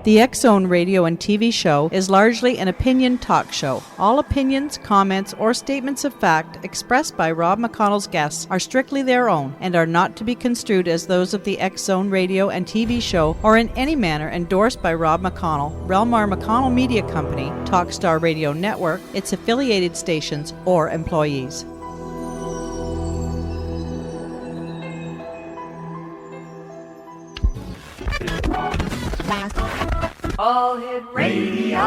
The X-Zone radio and TV show is largely an opinion talk show. All opinions, comments, or statements of fact expressed by Rob McConnell's guests are strictly their own and are not to be construed as those of the X-Zone radio and TV show or in any manner endorsed by Rob McConnell, Relmar McConnell Media Company, Talkstar Radio Network, its affiliated stations, or employees. All Hit Radio.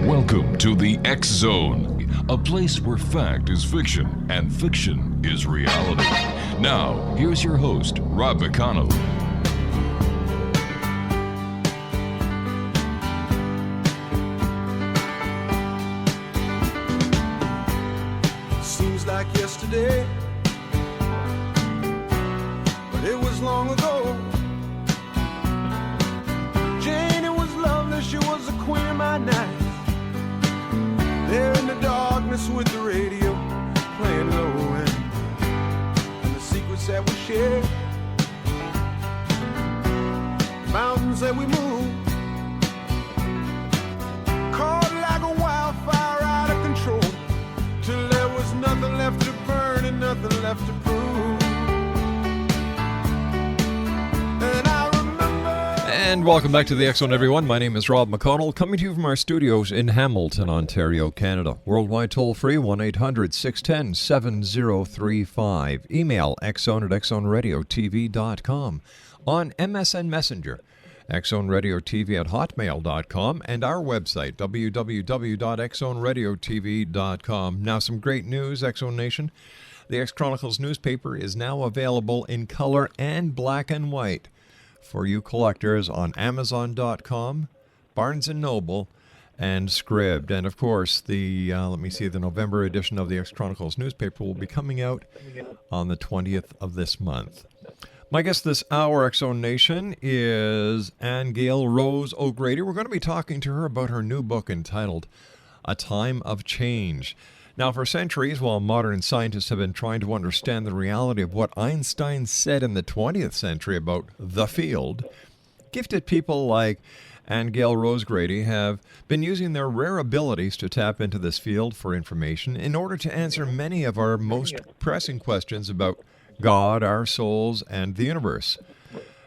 Welcome to the X Zone, a place where fact is fiction and fiction is reality. Now, here's your host, Rob McConnell. Like yesterday, but it was long ago. Jane, it was lovely, she was the queen of my night. There in the darkness with the radio playing low, and the secrets that we shared, mountains that we moved, caught like a wildfire out of control, till there was nothing left to burn and nothing left to prove. And I remember. And welcome back to the X Zone, everyone. My name is Rob McConnell, coming to you from our studios in Hamilton, Ontario, Canada. Worldwide toll free, 1-800-610-7035. Email xzone@xzoneradiotv.com. On MSN Messenger, xzoneradiotv@hotmail.com, and our website, www.xzoneradiotv.com. Now, some great news, X Zone Nation. The X Chronicles newspaper is now available in color and black and white for you collectors on Amazon.com, Barnes & Noble, and Scribd. And, of course, the November edition of the X Chronicles newspaper will be coming out on the 20th of this month. My guest this hour, X-Zone Nation, is AINGEAL Rose O'Grady. We're going to be talking to her about her new book entitled A Time of Change. Now, for centuries, while modern scientists have been trying to understand the reality of what Einstein said in the 20th century about the field, gifted people like AINGEAL Rose O'Grady have been using their rare abilities to tap into this field for information in order to answer many of our most pressing questions about God, our souls, and the universe.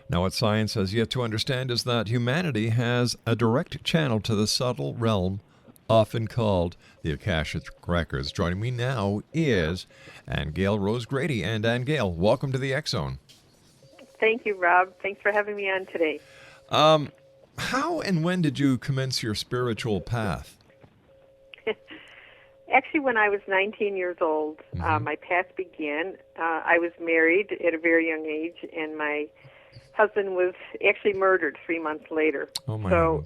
Now, what science has yet to understand is that humanity has a direct channel to the subtle realm, often called the Akashic Records. Joining me now is AINGEAL Rose O'Grady. And AINGEAL, welcome to the X Zone. Thank you, Rob. Thanks for having me on today. How and when did you commence your spiritual path? Actually, when I was 19 years old, my path began. I was married at a very young age, and my husband was actually murdered 3 months later. Oh my so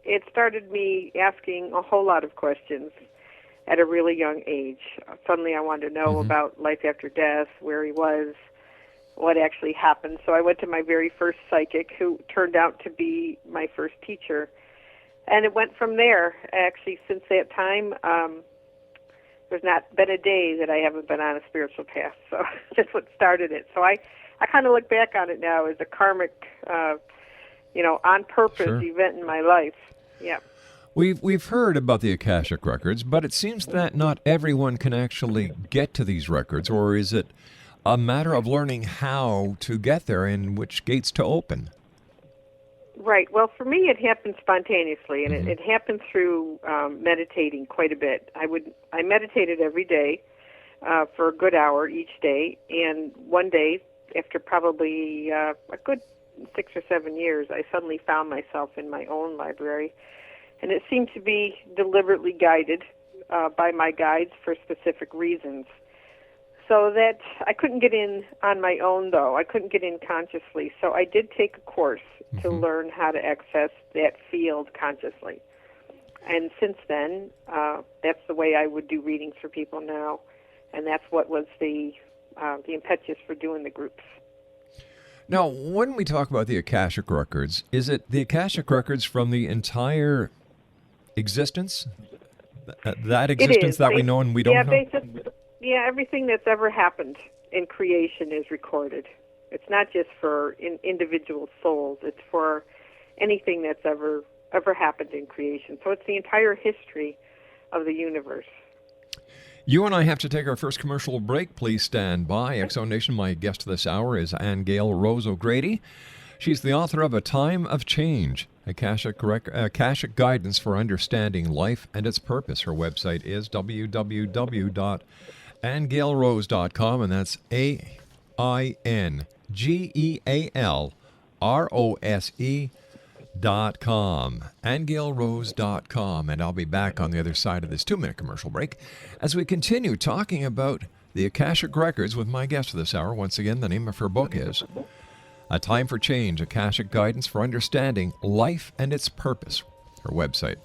it started me asking a whole lot of questions at a really young age. Suddenly I wanted to know about life after death, where he was, what actually happened. So I went to my very first psychic, who turned out to be my first teacher. And it went from there. Actually, since that time, there's not been a day that I haven't been on a spiritual path. So that's what started it. So I kind of look back on it now as a karmic, on purpose event in my life. Yeah. We've heard about the Akashic Records, but it seems that not everyone can actually get to these records, or is it a matter of learning how to get there and which gates to open? Right. Well, for me, it happened spontaneously, and it happened through meditating quite a bit. I meditated every day for a good hour each day, and one day, after probably a good 6 or 7 years, I suddenly found myself in my own library, and it seemed to be deliberately guided by my guides for specific reasons. So that I couldn't get in on my own, though. I couldn't get in consciously. So I did take a course to learn how to access that field consciously. And since then, that's the way I would do readings for people now. And that's what was the impetus for doing the groups. Now, when we talk about the Akashic Records, is it the Akashic Records from the entire existence? That existence that we know and we don't know? Yeah, everything that's ever happened in creation is recorded. It's not just for individual souls. It's for anything that's ever happened in creation. So it's the entire history of the universe. You and I have to take our first commercial break. Please stand by. X-Zone Nation, my guest this hour is AINGEAL Rose O'Grady. She's the author of A Time of Change, Akashic Guidance for Understanding Life and Its Purpose. Her website is www.aingealrose.com, and that's AINGEALROSE.com, AINGEALRose.com. And I'll be back on the other side of this 2-minute commercial break as we continue talking about the Akashic Records with my guest this hour. Once again, the name of her book is A Time for Change, Akashic Guidance for Understanding Life and Its Purpose. Her website,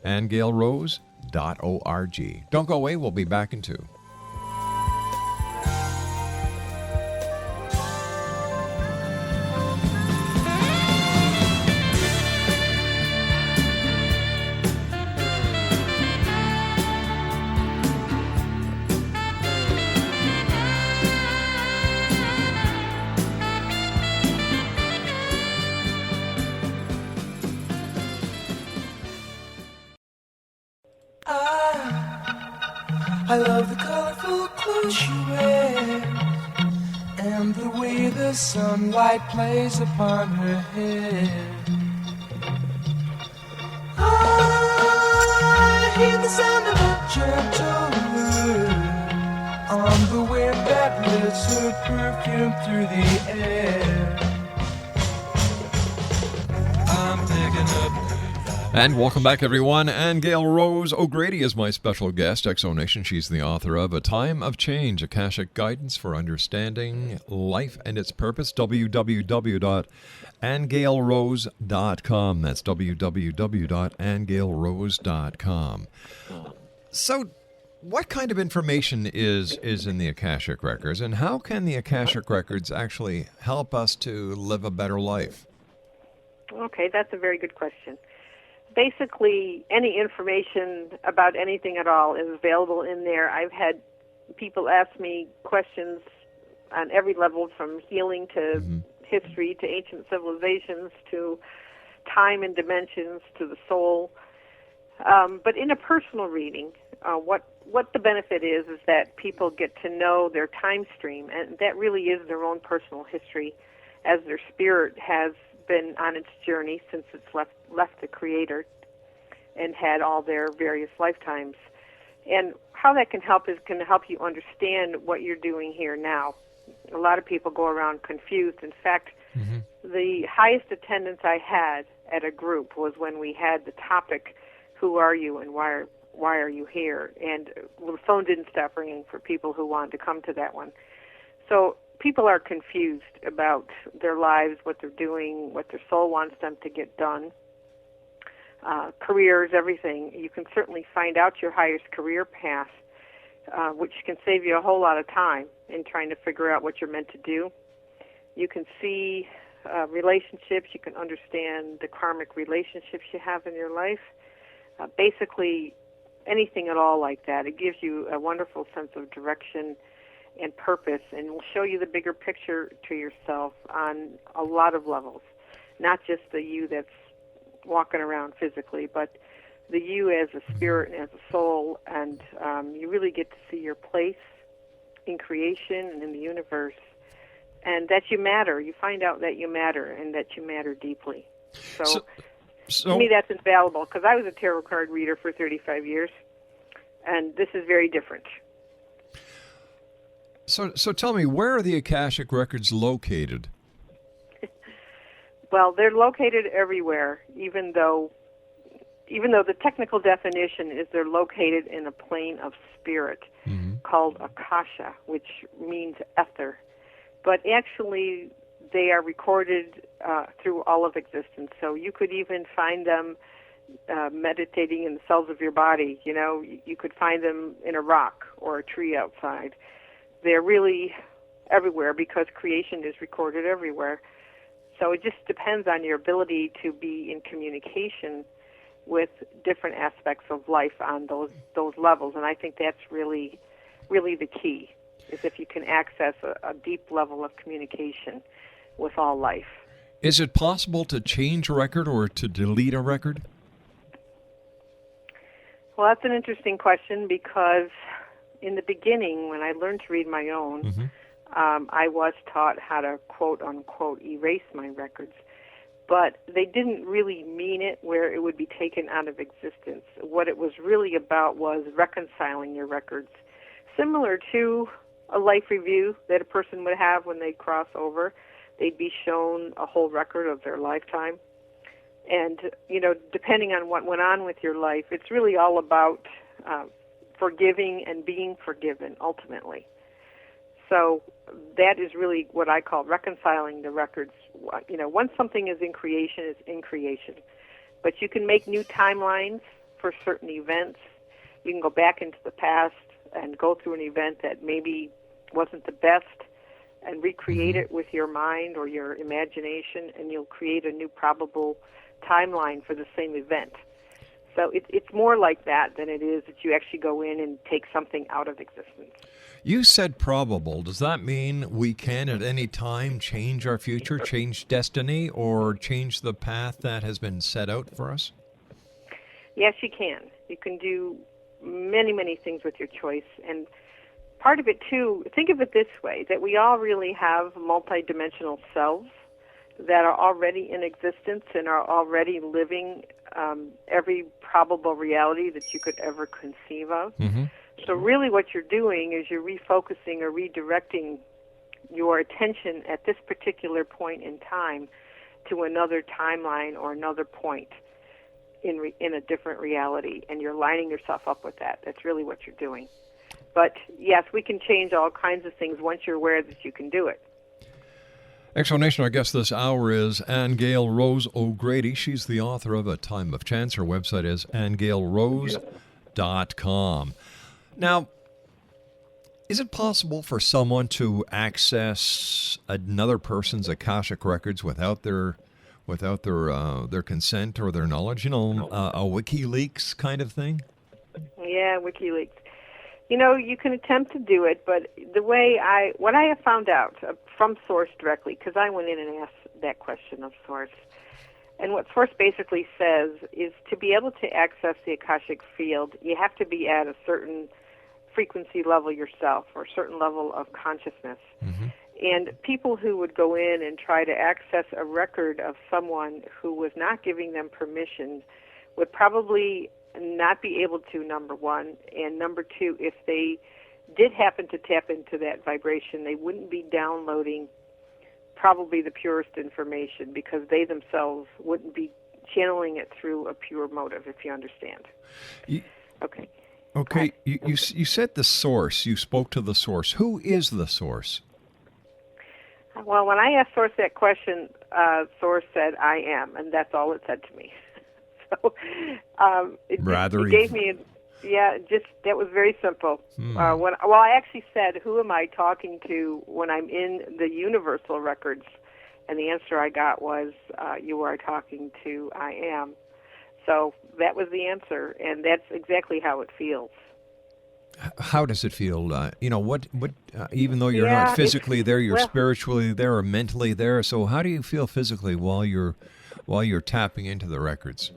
aingealrose.org. Don't go away. We'll be back in 2. I love the colorful clothes she wears and the way the sunlight plays upon her hair. I hear the sound of a gentle word on the wind that lifts her perfume through the air. I'm picking up. And welcome back, everyone. AINGEAL Rose O'Grady is my special guest, X-Zone Nation. She's the author of A Time of Change, Akashic Guidance for Understanding Life and Its Purpose, www.aingealrose.com. That's www.aingealrose.com. So, what kind of information is in the Akashic Records, and how can the Akashic Records actually help us to live a better life? Okay, that's a very good question. Basically, any information about anything at all is available in there. I've had people ask me questions on every level, from healing to history to ancient civilizations to time and dimensions to the soul. But in a personal reading, what the benefit is that people get to know their time stream, and that really is their own personal history as their spirit has been on its journey since it's left the Creator and had all their various lifetimes. And how that can help you understand what you're doing here now. A lot of people go around confused. In fact, the highest attendance I had at a group was when we had the topic, who are you and why are you here? And the phone didn't stop ringing for people who wanted to come to that one. So people are confused about their lives, what they're doing, what their soul wants them to get done, careers, everything. You can certainly find out your highest career path, which can save you a whole lot of time in trying to figure out what you're meant to do. You can see relationships. You can understand the karmic relationships you have in your life. Basically, anything at all like that. It gives you a wonderful sense of direction and purpose, and will show you the bigger picture to yourself on a lot of levels, not just the you that's walking around physically, but the you as a spirit and as a soul, and you really get to see your place in creation and in the universe, and that you matter. You find out that you matter, and that you matter deeply. So to me, that's invaluable, because I was a tarot card reader for 35 years, and this is very different. So tell me, where are the Akashic Records located? Well, they're located everywhere, even though the technical definition is they're located in a plane of spirit called Akasha, which means ether. But actually, they are recorded through all of existence. So you could even find them meditating in the cells of your body. You know, you could find them in a rock or a tree outside. They're really everywhere because creation is recorded everywhere. So it just depends on your ability to be in communication with different aspects of life on those levels. And I think that's really really the key, is if you can access a deep level of communication with all life. Is it possible to change a record or to delete a record? Well, that's an interesting question, because in the beginning, when I learned to read my own, I was taught how to quote-unquote erase my records. But they didn't really mean it where it would be taken out of existence. What it was really about was reconciling your records, similar to a life review that a person would have when they cross over. They'd be shown a whole record of their lifetime. And, depending on what went on with your life, it's really all about forgiving and being forgiven, ultimately. So that is really what I call reconciling the records. Once something is in creation, it's in creation. But you can make new timelines for certain events. You can go back into the past and go through an event that maybe wasn't the best and recreate it with your mind or your imagination, and you'll create a new probable timeline for the same event. So it's more like that than it is that you actually go in and take something out of existence. You said probable. Does that mean we can at any time change our future, change destiny, or change the path that has been set out for us? Yes, you can. You can do many, many things with your choice. And part of it, too, think of it this way, that we all really have multidimensional selves that are already in existence and are already living every probable reality that you could ever conceive of. So really what you're doing is you're refocusing or redirecting your attention at this particular point in time to another timeline or another point in a different reality, and you're lining yourself up with that. That's really what you're doing. But yes, we can change all kinds of things once you're aware that you can do it. Explanation, our guest this hour is AINGEAL Rose O'Grady. She's the author of A Time of Chance. Her website is AINGEALRose.com. Now, is it possible for someone to access another person's Akashic records without their consent or their knowledge? A WikiLeaks kind of thing? Yeah, WikiLeaks. You can attempt to do it, but what I have found out from Source directly, because I went in and asked that question of Source, and what Source basically says is to be able to access the Akashic field, you have to be at a certain frequency level yourself, or a certain level of consciousness. And people who would go in and try to access a record of someone who was not giving them permission would probably not be able to, number one, and number two, if they did happen to tap into that vibration, they wouldn't be downloading probably the purest information, because they themselves wouldn't be channeling it through a pure motive, if you understand. Okay. Okay, you said the source. You spoke to the source. Who is the source? Well, when I asked Source that question, Source said, "I am," and that's all it said to me. So it gave me, that was very simple. I actually said, "Who am I talking to when I'm in the universal records?" And the answer I got was, "You are talking to I am." So that was the answer, and that's exactly how it feels. How does it feel? Even though you're not physically there, you're spiritually there or mentally there. So how do you feel physically while you're tapping into the records?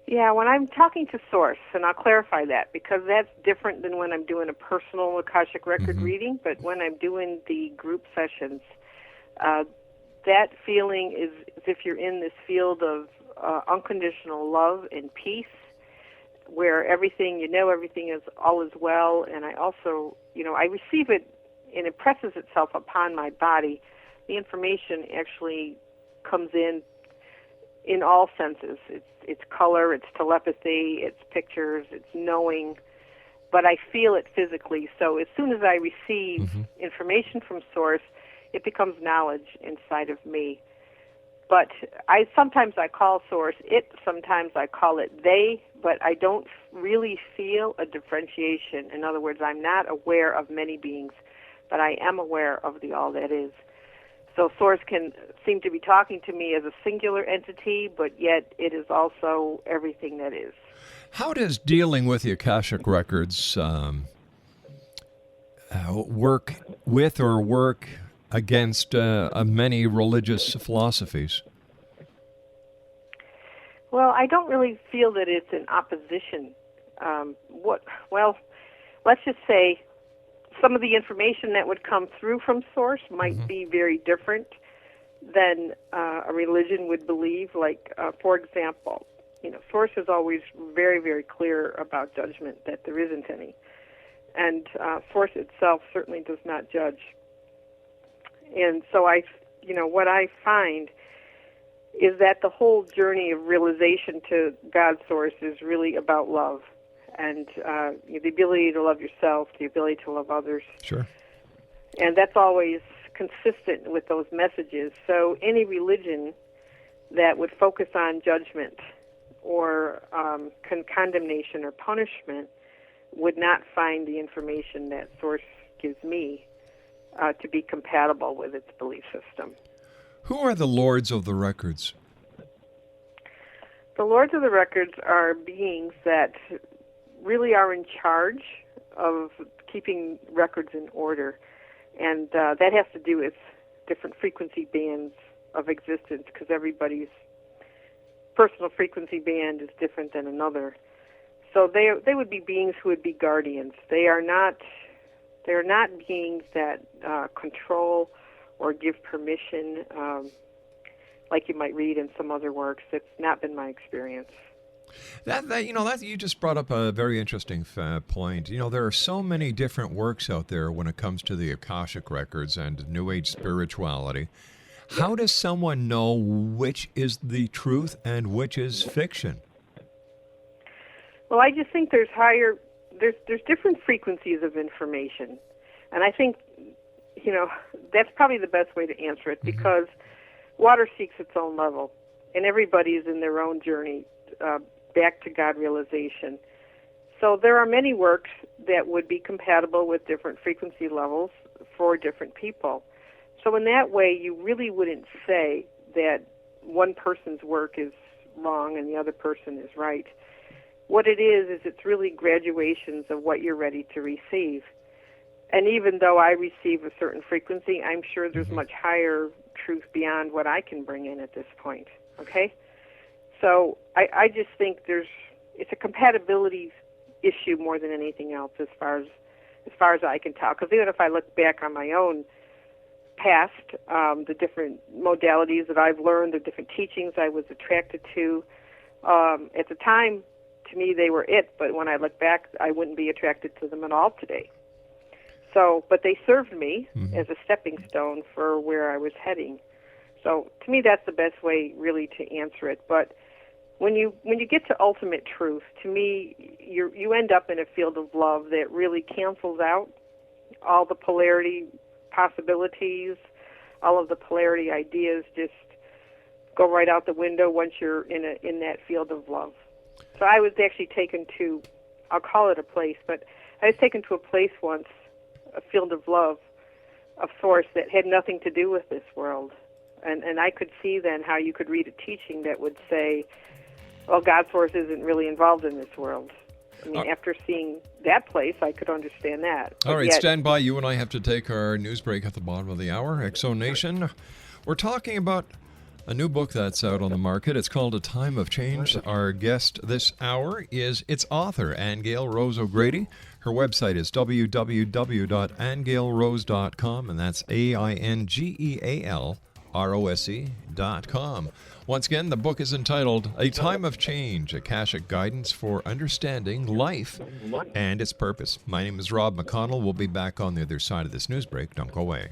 Yeah, when I'm talking to Source, and I'll clarify that, because that's different than when I'm doing a personal Akashic record reading, but when I'm doing the group sessions, that feeling is as if you're in this field of unconditional love and peace, where everything is all is well, and I also, I receive it, and it presses itself upon my body. The information actually comes in all senses. It's color, it's telepathy, it's pictures, it's knowing, but I feel it physically. So as soon as I receive information from Source, it becomes knowledge inside of me. But sometimes I call Source it, sometimes I call it they, but I don't really feel a differentiation. In other words, I'm not aware of many beings, but I am aware of the all that is. So Source can seem to be talking to me as a singular entity, but yet it is also everything that is. How does dealing with the Akashic records work with or work against many religious philosophies? Well, I don't really feel that it's in opposition. Well, let's just say some of the information that would come through from Source might be very different than a religion would believe. Like, for example, Source is always very, very clear about judgment, that there isn't any. And Source itself certainly does not judge. And so what I find is that the whole journey of realization to God's Source is really about love. And the ability to love yourself, the ability to love others. Sure. And that's always consistent with those messages. So any religion that would focus on judgment or condemnation or punishment would not find the information that Source gives me to be compatible with its belief system. Who are the Lords of the Records? The Lords of the Records are beings that really are in charge of keeping records in order. And that has to do with different frequency bands of existence, because everybody's personal frequency band is different than another. So they would be beings who would be guardians. They are not beings that control or give permission, like you might read in some other works. It's not been my experience. That you just brought up a very interesting point. There are so many different works out there when it comes to the Akashic records and New Age spirituality. How does someone know which is the truth and which is fiction? Well, I just think there's different frequencies of information, and I think that's probably the best way to answer it, because water seeks its own level, and everybody is in their own journey back to God realization. So there are many works that would be compatible with different frequency levels for different people. So in that way, you really wouldn't say that one person's work is wrong and the other person is right. What it is it's really graduations of what you're ready to receive. And even though I receive a certain frequency, I'm sure there's much higher truth beyond what I can bring in at this point. Okay? So I just think it's a compatibility issue more than anything else, as far as I can tell. Because even if I look back on my own past, the different modalities that I've learned, the different teachings I was attracted to, at the time, to me they were it. But when I look back, I wouldn't be attracted to them at all today. So, but they served me as a stepping stone for where I was heading. So to me, that's the best way really to answer it. But when you get to ultimate truth, to me, you end up in a field of love that really cancels out all the polarity possibilities, all of the polarity ideas just go right out the window once you're in that field of love. So I was actually taken to, I'll call it a place, but I was taken to a place once, a field of love, of Source, that had nothing to do with this world. And I could see then how you could read a teaching that would say, well, God's Source isn't really involved in this world. I mean, after seeing that place, I could understand that. All right, stand by. You and I have to take our news break at the bottom of the hour. Exo Nation, we're talking about a new book that's out on the market. It's called A Time of Change. Our guest this hour is its author, AINGEAL Rose O'Grady. Her website is www.aingealrose.com, and that's AINGEALROSE.com. Once again, the book is entitled A Time of Change, Akashic Guidance for Understanding Life and Its Purpose. My name is Rob McConnell. We'll be back on the other side of this news break. Don't go away.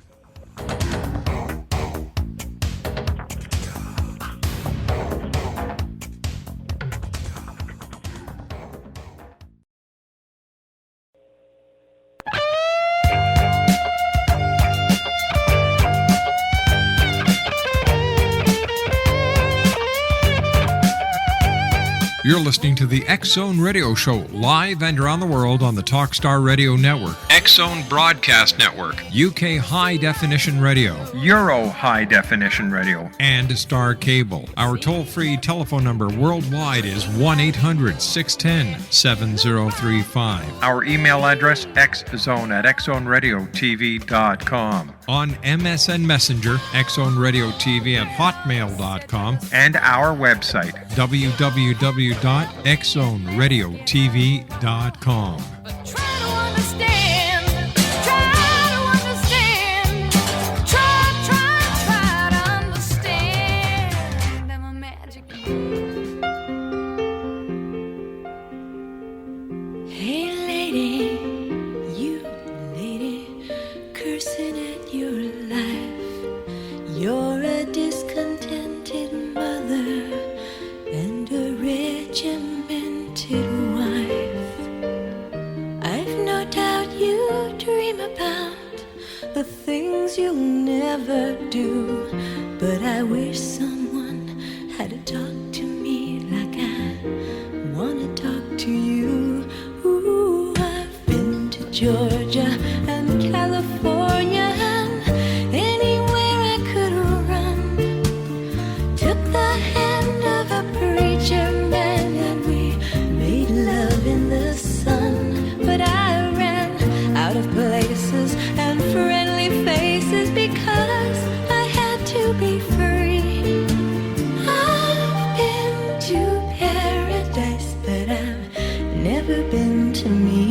You're listening to the X Zone Radio Show, live and around the world on the Talkstar Radio Network. X-Zone Broadcast Network, UK High Definition Radio, Euro High Definition Radio, and Star Cable. Our toll-free telephone number worldwide is 1-800-610-7035. Our email address, xzone@xzoneradiotv.com. On MSN Messenger, xzoneradiotv@hotmail.com, and our website, www.xzoneradiotv.com. You'll never do, but I wish someone had to talk to me like I want to talk to you. Ooh, I've been to Georgia and California and anywhere I could run. Took the hand of a preacher man and we made love in the sun, but I ran out of places and friendly faces because I had to be free. I've been to paradise, but I've never been to me.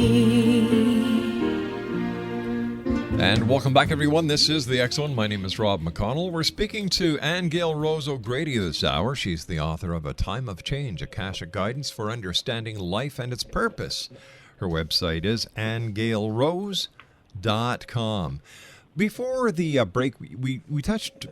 And welcome back, everyone. This is the X-Zone. My name is Rob McConnell. We're speaking to AINGEAL Rose O'Grady this hour. She's the author of A Time of Change, Akashic Guidance for Understanding Life and Its Purpose. Her website is AINGEALRose.com. Before the break, we touched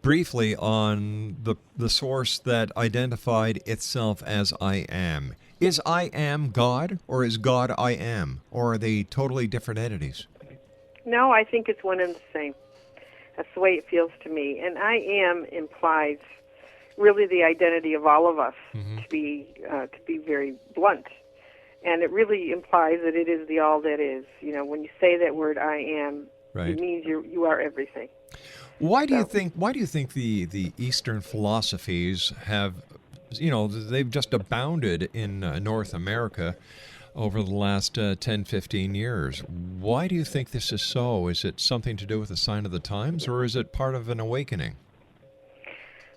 briefly on the source that identified itself as I am. Is I am God, or is God I am? Or are they totally different entities? No, I think it's one and the same. That's the way it feels to me. And I am implies really the identity of all of us, to be very blunt. And it really implies that it is the all that is. You know, when you say that word I am, right, it means you are everything. Why do you think the Eastern philosophies have, they've just abounded in North America over the last 10, 15 years? Why do you think this is so? Is it something to do with the sign of the times, or is it part of an awakening?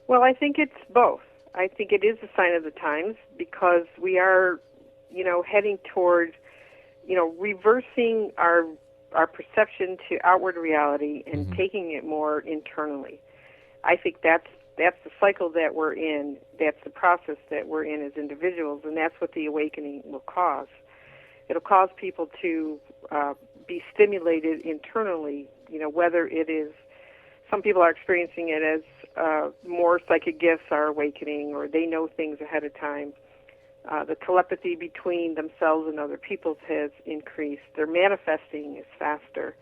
Well, I think it's both. I think it is a sign of the times because we are, heading toward, reversing our perception to outward reality and taking it more internally. I think that's the cycle that we're in. That's the process that we're in as individuals, and that's what the awakening will cause. It'll cause people to be stimulated internally, whether it is, some people are experiencing it as more psychic gifts are awakening, or they know things ahead of time. The telepathy between themselves and other people has increased. Their manifesting is faster.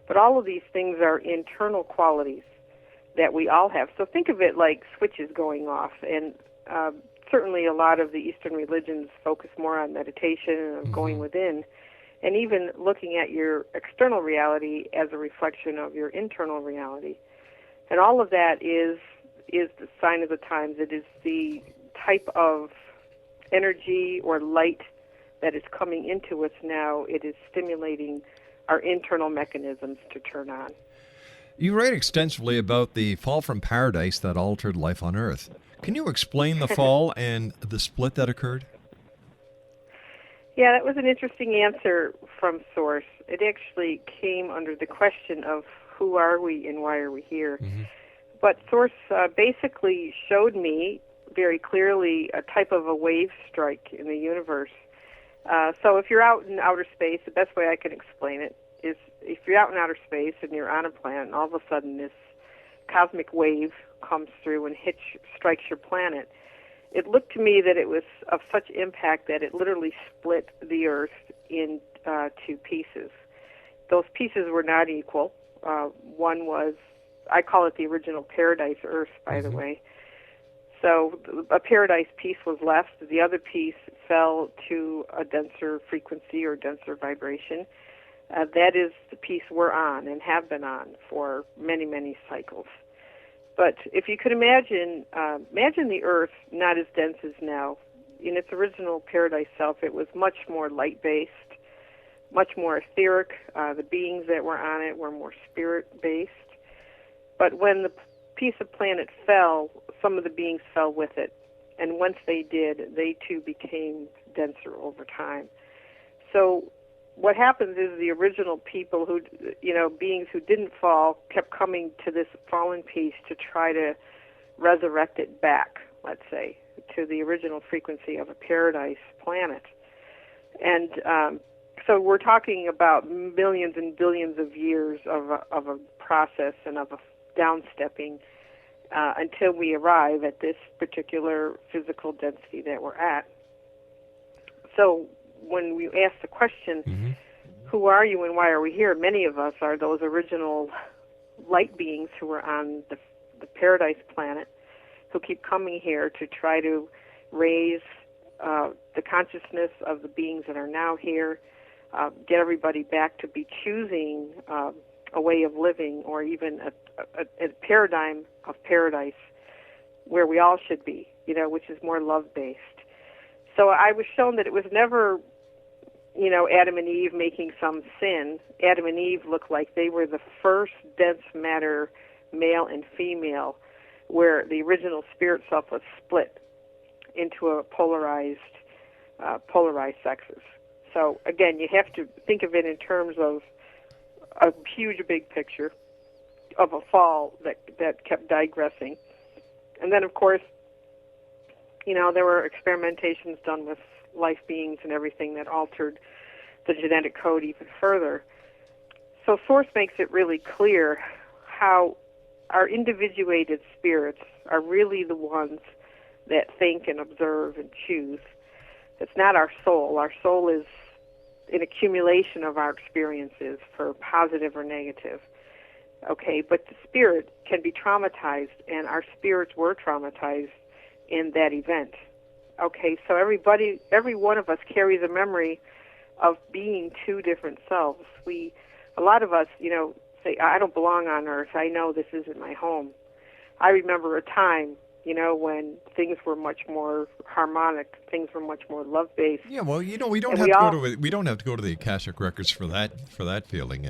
But all of these things are internal qualities that we all have. So think of it like switches going off. And certainly a lot of the Eastern religions focus more on meditation and going within, and even looking at your external reality as a reflection of your internal reality. And all of that is the sign of the times. It is the type of energy or light that is coming into us now. It is stimulating our internal mechanisms to turn on. You write extensively about the fall from paradise that altered life on Earth. Can you explain the fall and the split that occurred? Yeah, that was an interesting answer from Source. It actually came under the question of who are we and why are we here. But Source basically showed me very clearly a type of a wave strike in the universe. So if you're out in outer space, the best way I can explain it is if you're out in outer space and you're on a planet and all of a sudden this cosmic wave comes through and strikes your planet, it looked to me that it was of such impact that it literally split the Earth into two pieces. Those pieces were not equal. One was, I call it the original paradise Earth, by the way. So a paradise piece was left. The other piece fell to a denser frequency or denser vibration. That is the piece we're on and have been on for many, many cycles. But if you could imagine the Earth not as dense as now. In its original paradise self, it was much more light-based, much more etheric. The beings that were on it were more spirit-based. But when the piece of planet fell, some of the beings fell with it. And once they did, they too became denser over time. So what happens is the original people who, beings who didn't fall kept coming to this fallen piece to try to resurrect it back, let's say, to the original frequency of a paradise planet. And so we're talking about millions and billions of years of a process and of a downstepping until we arrive at this particular physical density that we're at. So when we ask the question, who are you and why are we here, many of us are those original light beings who were on the paradise planet, who keep coming here to try to raise the consciousness of the beings that are now here, get everybody back to be choosing a way of living, or even a paradigm of paradise where we all should be, which is more love-based. So I was shown that it was never, Adam and Eve making some sin. Adam and Eve looked like they were the first dense matter, male and female, where the original spirit self was split into a polarized sexes. So again, you have to think of it in terms of a huge big picture of a fall that kept digressing. And then, of course, there were experimentations done with life beings and everything that altered the genetic code even further. So Source makes it really clear how our individuated spirits are really the ones that think and observe and choose. It's not our soul. Our soul is an accumulation of our experiences, for positive or negative. Okay, but the spirit can be traumatized, and our spirits were traumatized in that event. Okay, so every one of us carries a memory of being two different selves. A lot of us, say, I don't belong on Earth. I know this isn't my home. I remember a time, when things were much more harmonic, things were much more love-based. Yeah, well, we don't have to go to the Akashic records for that feeling.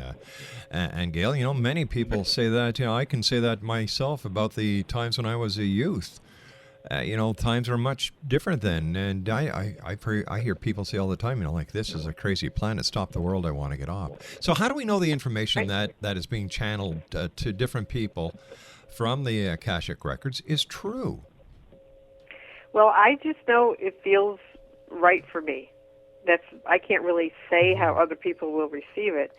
And Gail, many people say that. I can say that myself about the times when I was a youth. Times were much different then, and I hear people say all the time, like, this is a crazy planet, stop the world, I want to get off. So how do we know the information that is being channeled to different people from the Akashic records is true? Well, I just know it feels right for me. I can't really say how other people will receive it.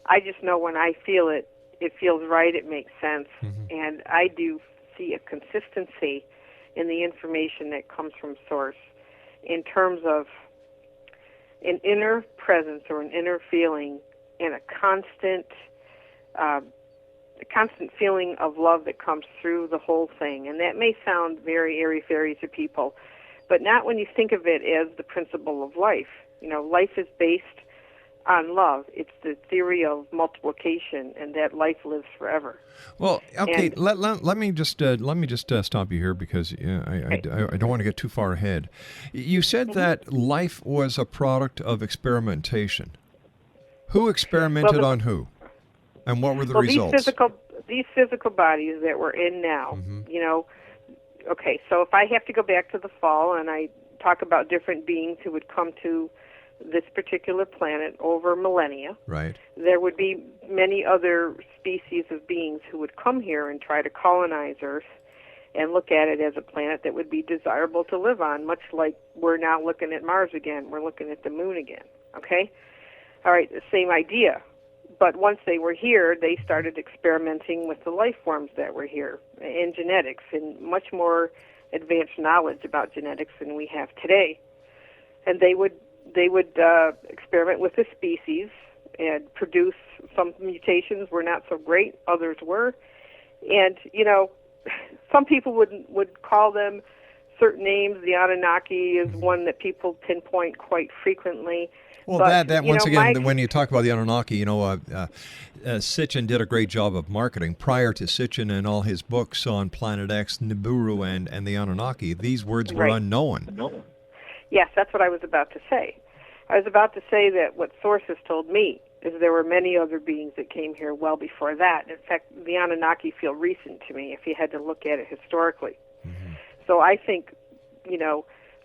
I just know when I feel it, it feels right, it makes sense, and I do see a consistency in the information that comes from Source in terms of an inner presence or an inner feeling and a constant feeling of love that comes through the whole thing. And that may sound very airy-fairy to people, but not when you think of it as the principle of life. Life is based on love. It's the theory of multiplication, and that life lives forever. Well, okay, let me just stop you here, because I don't want to get too far ahead. You said that life was a product of experimentation. Who experimented on who, and what were the results? These physical bodies that we're in now. Okay, so if I have to go back to the fall and I talk about different beings who would come to this particular planet over millennia, right, there would be many other species of beings who would come here and try to colonize Earth and look at it as a planet that would be desirable to live on, much like we're now looking at Mars again, we're looking at the moon again, okay? All right, the same idea. But once they were here, they started experimenting with the life forms that were here in genetics, and much more advanced knowledge about genetics than we have today. And they would experiment with the species and produce. Some mutations were not so great, others were. And, some people would call them certain names. The Anunnaki is one that people pinpoint quite frequently. Well, But, that you once know, again, when you talk about the Anunnaki, Sitchin did a great job of marketing. Prior to Sitchin and all his books on Planet X, Nibiru, and the Anunnaki, these words were unknown. Yes, that's what I was about to say. I was about to say that what sources told me is there were many other beings that came here well before that. In fact, the Anunnaki feel recent to me if you had to look at it historically. Mm-hmm. So I think,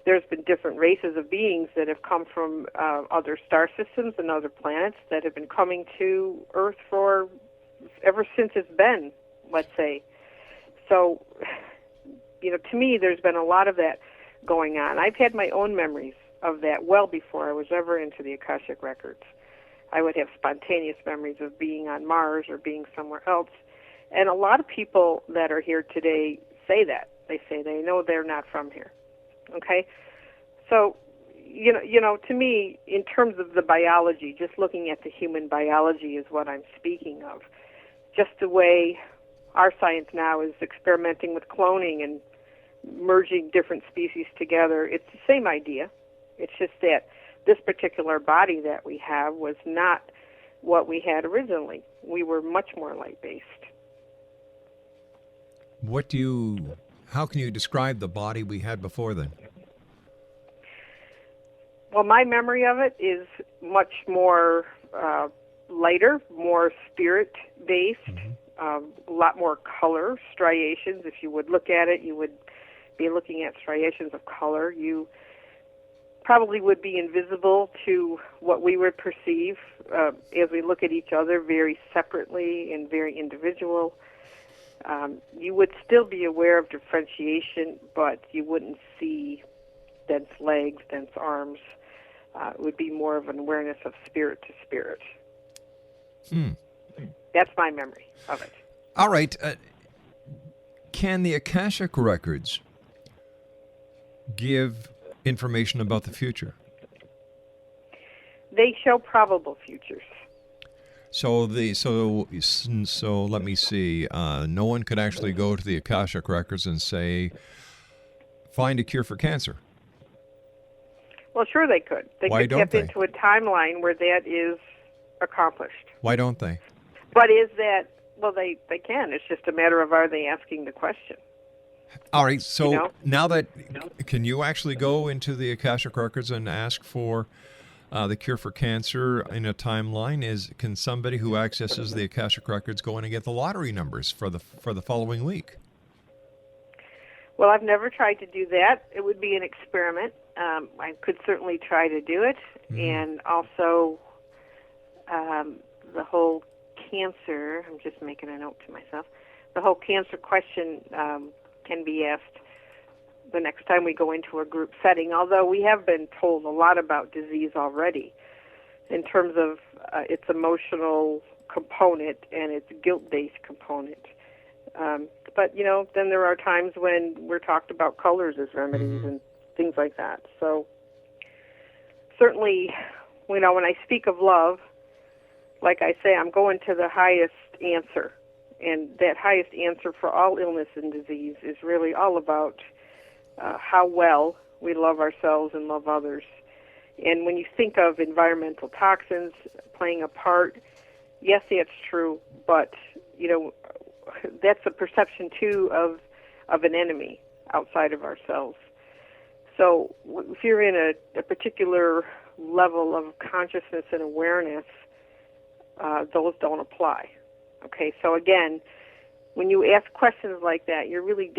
there's been different races of beings that have come from other star systems and other planets that have been coming to Earth for ever since it's been, let's say. So, to me, there's been a lot of that going on. I've had my own memories of that well before I was ever into the Akashic Records. I would have spontaneous memories of being on Mars or being somewhere else. And a lot of people that are here today say that. They say they know they're not from here. Okay? So, to me, in terms of the biology, just looking at the human biology is what I'm speaking of. Just the way our science now is experimenting with cloning and merging different species together, it's the same idea. It's just that this particular body that we have was not what we had originally. We were much more light-based. How can you describe the body we had before then? Well, my memory of it is much more lighter, more spirit-based, a lot more color, striations. If you would look at it, you would be looking at striations of color. You probably would be invisible to what we would perceive as we look at each other very separately and very individual. You would still be aware of differentiation, but you wouldn't see dense legs, dense arms. It would be more of an awareness of spirit to spirit. That's my memory of it. All right. Can the Akashic Records give information about the future? They show probable futures. So let me see. No one could actually go to the Akashic Records and say, find a cure for cancer. Well, sure they could. They Why could don't tap they? into a timeline where that is accomplished. Why don't they? But is that, well, they can. It's just a matter of are they asking the question. All right, so now that, can you actually go into the Akashic Records and ask for the cure for cancer in a timeline? Can somebody who accesses the Akashic Records go in and get the lottery numbers for the following week? Well, I've never tried to do that. It would be an experiment. I could certainly try to do it. And also the whole cancer, I'm just making a note to myself, the whole cancer question can be asked the next time we go into a group setting, although we have been told a lot about disease already in terms of its emotional component and its guilt-based component. But, then there are times when we're talked about colors as remedies and things like that. So certainly, when I speak of love, like I say, I'm going to the highest answer. And that highest answer for all illness and disease is really all about how well we love ourselves and love others. And when you think of environmental toxins playing a part, yes, that's true, but, that's a perception, too, of an enemy outside of ourselves. So if you're in a particular level of consciousness and awareness, those don't apply. Okay, so again, when you ask questions like that, you're really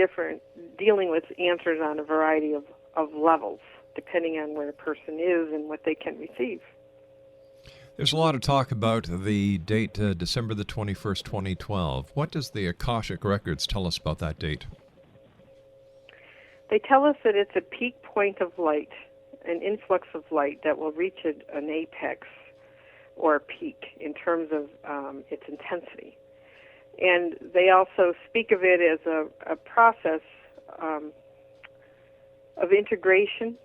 dealing with answers on a variety of levels, depending on where a person is and what they can receive. There's a lot of talk about the date, December the 21st, 2012. What does the Akashic Records tell us about that date? They tell us that it's a peak point of light, an influx of light that will reach an apex or a peak in terms of its intensity. And they also speak of it as a process of integration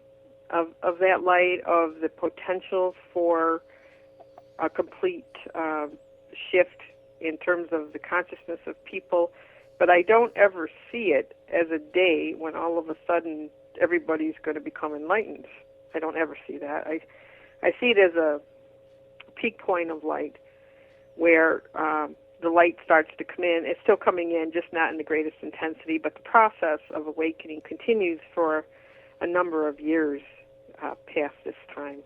of that light, of the potential for a complete shift in terms of the consciousness of people. But I don't ever see it as a day when all of a sudden everybody's going to become enlightened. I don't ever see that. I see it as a peak point of light where the light starts to come in. It's still coming in, just not in the greatest intensity, but the process of awakening continues for a number of years past this time.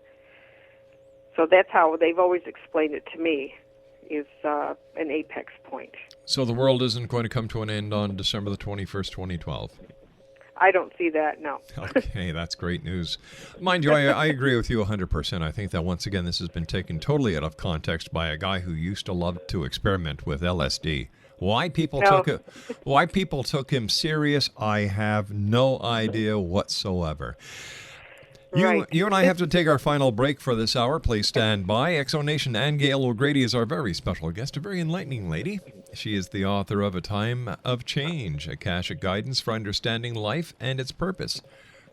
So that's how they've always explained it to me, is an apex point. So the world isn't going to come to an end on December the 21st, 2012? I don't see that, no. Okay, that's great news. Mind you, I agree with you 100%. I think that once again this has been taken totally out of context by a guy who used to love to experiment with LSD. Why people took him serious, I have no idea whatsoever. Right. You and I have to take our final break for this hour. Please stand by. Exonation AINGEAL O'Grady is our very special guest, a very enlightening lady. She is the author of A Time of Change, Akashic Guidance for Understanding Life and Its Purpose.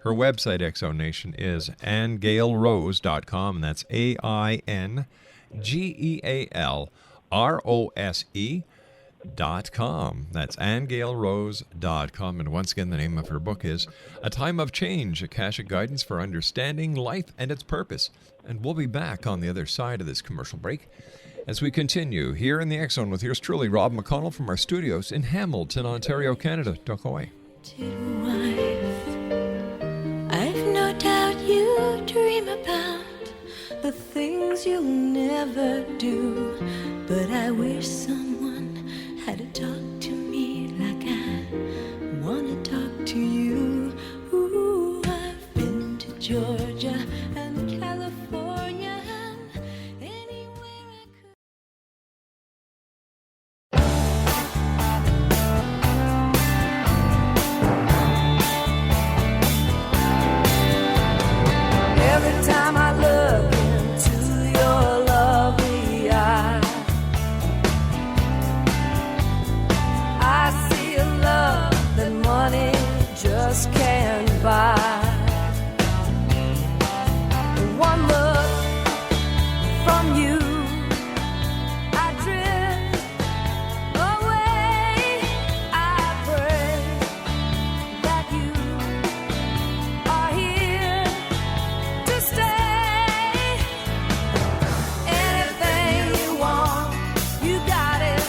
Her website, Exonation, is AINGEALRose.com, and that's AINGEALROSE.com. That's AINGEALRose.com. And once again, the name of her book is A Time of Change, Akashic Guidance for Understanding Life and Its Purpose. And we'll be back on the other side of this commercial break as we continue here in the X Zone with yours truly, Rob McConnell, from our studios in Hamilton, Ontario, Canada. Don't go away. I've no doubt you dream about the things you'll never do, but I wish someone had to talk to me like I want to talk to you. Ooh, I've been to Georgia and California and anywhere I could. Every time I look into your lovely eyes, I see a love that money just can't buy. One look from you, I drift away. I pray that you are here to stay. Anything you want, you got it.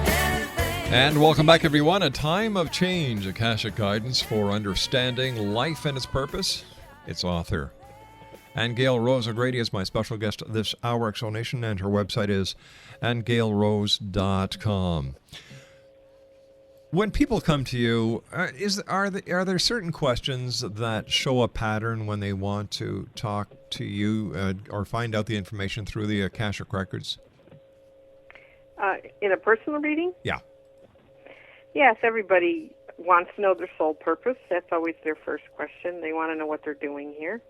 Anything. And welcome back, everyone. A Time of Change, Akashic Guidance for Understanding Life and Its Purpose. Its author, AINGEAL Rose O'Grady, is my special guest this hour, Exonation, and her website is AINGEALRose.com. When people come to you, are there certain questions that show a pattern when they want to talk to you or find out the information through the Akashic Records? In a personal reading? Yeah. Yes, everybody wants to know their soul purpose. That's always their first question. They want to know what they're doing here.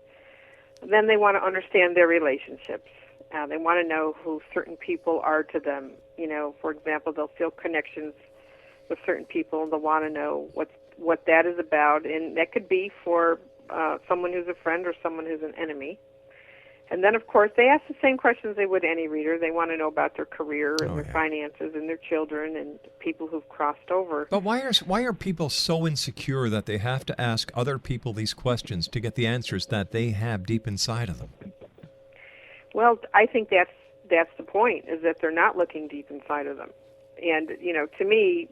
Then they want to understand their relationships. They want to know who certain people are to them. You know, for example, they'll feel connections with certain people, and they'll want to know what that is about. And that could be for someone who's a friend or someone who's an enemy. And then, of course, they ask the same questions they would any reader. They want to know about their career and their finances and their children and people who've crossed over. But why are people so insecure that they have to ask other people these questions to get the answers that they have deep inside of them? Well, I think that's the point, is that they're not looking deep inside of them. And, you know, to me,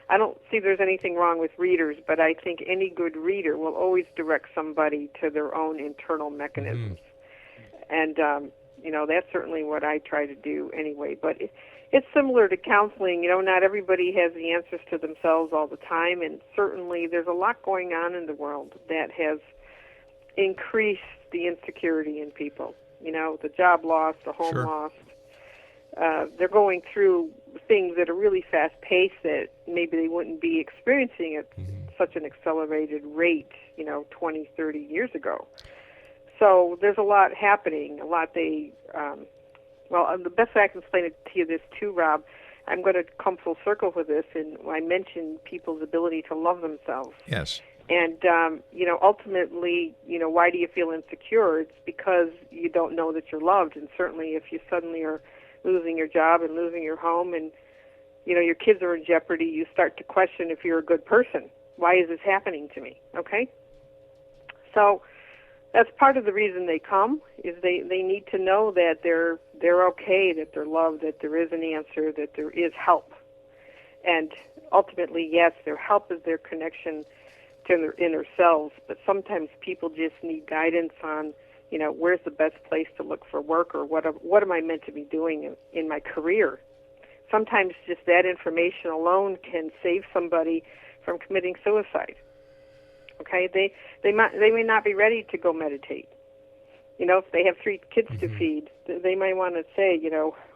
I don't see there's anything wrong with readers, but I think any good reader will always direct somebody to their own internal mechanisms. And, you know, that's certainly what I try to do anyway. But it's similar to counseling. You know, not everybody has the answers to themselves all the time, and certainly there's a lot going on in the world that has increased the insecurity in people. You know, the job loss, the home loss. They're going through things that are really fast-paced that maybe they wouldn't be experiencing at such an accelerated rate, you know, 20, 30 years ago. So there's a lot happening, well, the best way I can explain it to you this too, Rob, I'm going to come full circle with this, and I mentioned people's ability to love themselves. Yes. And, you know, ultimately, you know, why do you feel insecure? It's because you don't know that you're loved, and certainly if you suddenly are losing your job and losing your home and, you know, your kids are in jeopardy, you start to question if you're a good person. Why is this happening to me? Okay? So that's part of the reason they come, is they need to know that they're okay, that they're loved, that there is an answer, that there is help. And ultimately, yes, their help is their connection to their inner selves, but sometimes people just need guidance on, where's the best place to look for work, or what am I meant to be doing in my career. Sometimes just that information alone can save somebody from committing suicide. Okay, they may not be ready to go meditate. If they have 3 kids to feed, they might want to say,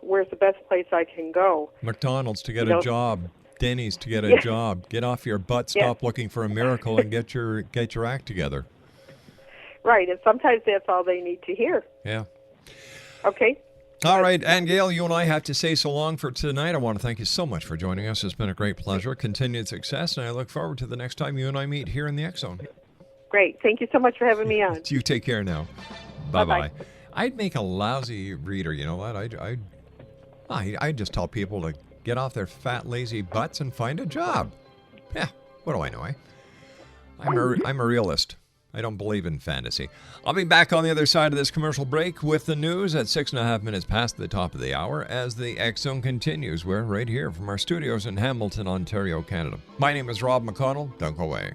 where's the best place I can go? McDonald's to get a job, Denny's to get a job. Get off your butt, stop looking for a miracle, and get your act together. Right, and sometimes that's all they need to hear. Yeah. Okay. All right, AINGEAL, you and I have to say so long for tonight. I want to thank you so much for joining us. It's been a great pleasure. Continued success, and I look forward to the next time you and I meat here in the X Zone. Great. Thank you so much for having me on. You take care now. Bye-bye. Bye-bye. I'd make a lousy reader, you know what? I'd just tell people to get off their fat, lazy butts and find a job. Yeah, what do I know, eh? I'm a realist. I don't believe in fantasy. I'll be back on the other side of this commercial break with the news at 6.5 minutes past the top of the hour as the X Zone continues. We're right here from our studios in Hamilton, Ontario, Canada. My name is Rob McConnell. Don't go away.